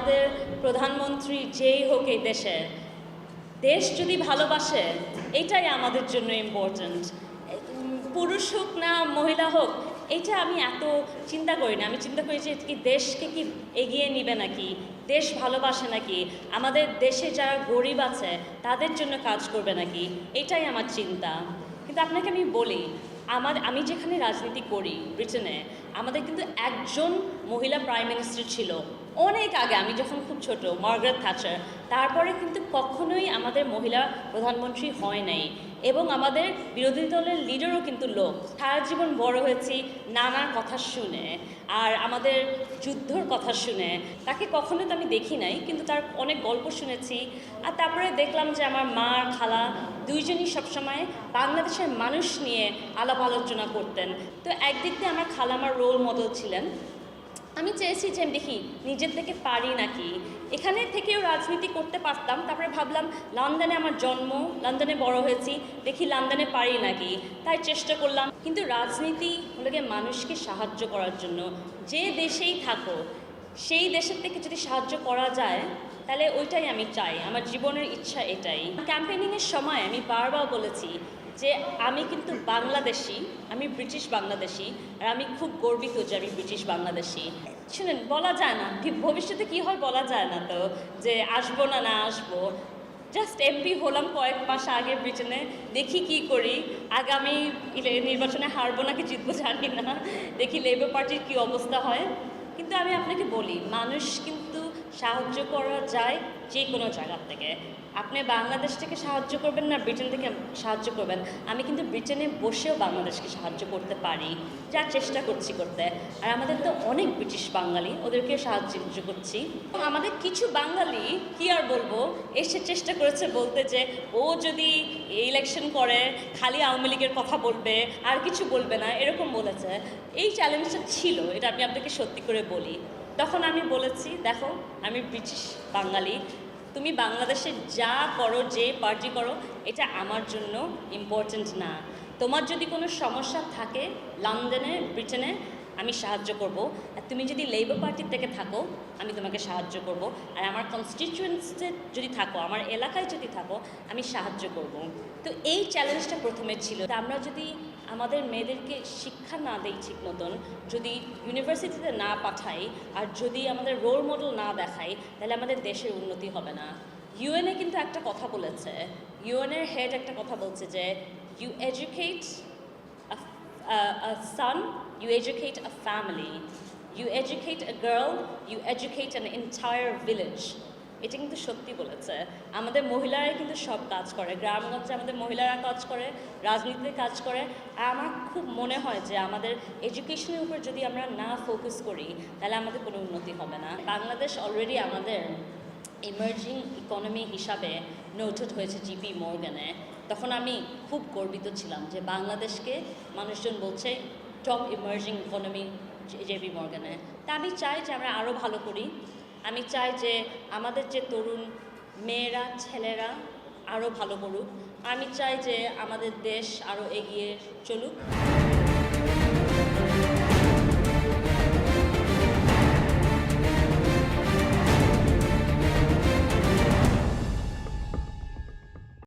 আমাদের প্রধানমন্ত্রী যেই হোক এই দেশে, দেশ যদি ভালোবাসে এটাই আমাদের জন্য ইম্পর্ট্যান্ট। পুরুষ হোক না মহিলা হোক, এটা আমি এত চিন্তা করি না। আমি চিন্তা করি যে কি দেশকে কি এগিয়ে নিবে নাকি, দেশ ভালোবাসে নাকি, আমাদের দেশে যারা গরিব আছে তাদের জন্য কাজ করবে নাকি, এটাই আমার চিন্তা। কিন্তু আপনাকে আমি বলি, আমি যেখানে রাজনীতি করি ব্রিটেনে, আমাদের কিন্তু একজন মহিলা প্রাইম মিনিস্টার ছিল অনেক আগে, আমি যখন খুব ছোট, মার্গারেট থ্যাচার। তারপরে কিন্তু কখনোই আমাদের মহিলা প্রধানমন্ত্রী হয় নাই, এবং আমাদের বিরোধী দলের লিডারও কিন্তু লোক। সারা জীবন বড় হয়েছি নানার কথা শুনে আর আমাদের যুদ্ধর কথা শুনে। তাকে কখনো তো আমি দেখি নাই, কিন্তু তার অনেক গল্প শুনেছি। আর তারপরে দেখলাম যে আমার মা আর খালা দুইজনই সবসময় বাংলাদেশের মানুষ নিয়ে আলাপ আলোচনা করতেন। তো একদিক দিয়ে আমার খালা আমার রোল মডেল ছিলেন। আমি চেয়েছি যে দেখি নিজের থেকে পারি নাকি, এখানে থেকেও রাজনীতি করতে পারতাম। তারপরে ভাবলাম লন্ডনে আমার জন্ম, লন্ডনে বড় হয়েছি, দেখি লন্ডনে পারি নাকি, তাই চেষ্টা করলাম। কিন্তু রাজনীতি হলো গিয়ে মানুষকে সাহায্য করার জন্য। যে দেশেই থাকো সেই দেশের থেকে যদি সাহায্য করা যায় তাহলে ওইটাই আমি চাই, আমার জীবনের ইচ্ছা এটাই। ক্যাম্পেইনিংয়ের সময় আমি বারবার বলেছি যে আমি কিন্তু বাংলাদেশি, আমি ব্রিটিশ বাংলাদেশি, আর আমি খুব গর্বিত যে আমি ব্রিটিশ বাংলাদেশি। শুনেন, বলা যায় না ভবিষ্যতে কী হয়, বলা যায় না তো যে আসবো না না আসবো। জাস্ট এমপি হলাম কয়েক মাস আগে ব্রিটেনে, দেখি কি করি। আগামী নির্বাচনে হারবো নাকি জিতবো জানি না, দেখি লেবার পার্টির কী অবস্থা হয়। কিন্তু আমি আপনাকে বলি, মানুষ কিন্তু সাহায্য করা যায় যে কোনো জায়গার থেকে। আপনি বাংলাদেশ থেকে সাহায্য করবেন না ব্রিটেন থেকে সাহায্য করবেন, আমি কিন্তু ব্রিটেনে বসেও বাংলাদেশকে সাহায্য করতে পারি, যা চেষ্টা করছি করতে। আর আমাদের তো অনেক ব্রিটিশ বাঙালি, ওদেরকে সাহায্য করছি। আমাদের কিছু বাঙালি কি আর বলবো, এসে চেষ্টা করেছে বলতে যে ও যদি ইলেকশন করে খালি আওয়ামী লীগের কথা বলবে আর কিছু বলবে না, এরকম বলেছে। এই চ্যালেঞ্জটা ছিল, এটা আমি আপনাকে সত্যি করে বলি। তখন আমি বলেছি, দেখো আমি ব্রিটিশ বাঙালি, তুমি বাংলাদেশে যা করো, যে পার্টি করো, এটা আমার জন্য ইম্পর্ট্যান্ট না। তোমার যদি কোনো সমস্যা থাকে লন্ডনে ব্রিটেনে, আমি সাহায্য করব। আর তুমি যদি লেবার পার্টির থেকে থাকো, আমি তোমাকে সাহায্য করব। আর আমার কনস্টিটিউয়েন্সিতে যদি থাকো, আমার এলাকায় যদি থাকো, আমি সাহায্য করব। তো এই চ্যালেঞ্জটা প্রথমে ছিল। আমরা যদি আমাদের মেয়েদেরকে শিক্ষা না দেই ঠিক মতন, যদি ইউনিভার্সিটিতে না পাঠাই, আর যদি আমাদের রোল মডেল না দেখাই, তাহলে আমাদের দেশের উন্নতি হবে না। ইউএনএ কিন্তু একটা কথা বলেছে, ইউএনের হেড একটা কথা বলছে যে you educate a son, you educate a family. You educate a girl, you educate an entire village. এটা কিন্তু সত্যি বলেছে। আমাদের মহিলারাই কিন্তু সব কাজ করে, গ্রামগঞ্জে আমাদের মহিলারা কাজ করে, রাজনীতিতে কাজ করে। আর আমার খুব মনে হয় যে আমাদের এডুকেশনের উপর যদি আমরা না ফোকাস করি, তাহলে আমাদের কোনো উন্নতি হবে না। বাংলাদেশ অলরেডি আমাদের ইমার্জিং ইকোনমি হিসাবে নোটেড হয়েছে জিপি মর্গানে। তখন আমি খুব গর্বিত ছিলাম যে বাংলাদেশকে মানুষজন বলছে টপ ইমার্জিং ইকোনমি জেপি মর্গানে। তা আমি চাই যে আমরা আরও ভালো করি। আমি চাই যে আমাদের যে তরুণ মেয়েরা ছেলেরা আরও ভালো করুক। আমি চাই যে আমাদের দেশ আরও এগিয়ে চলুক।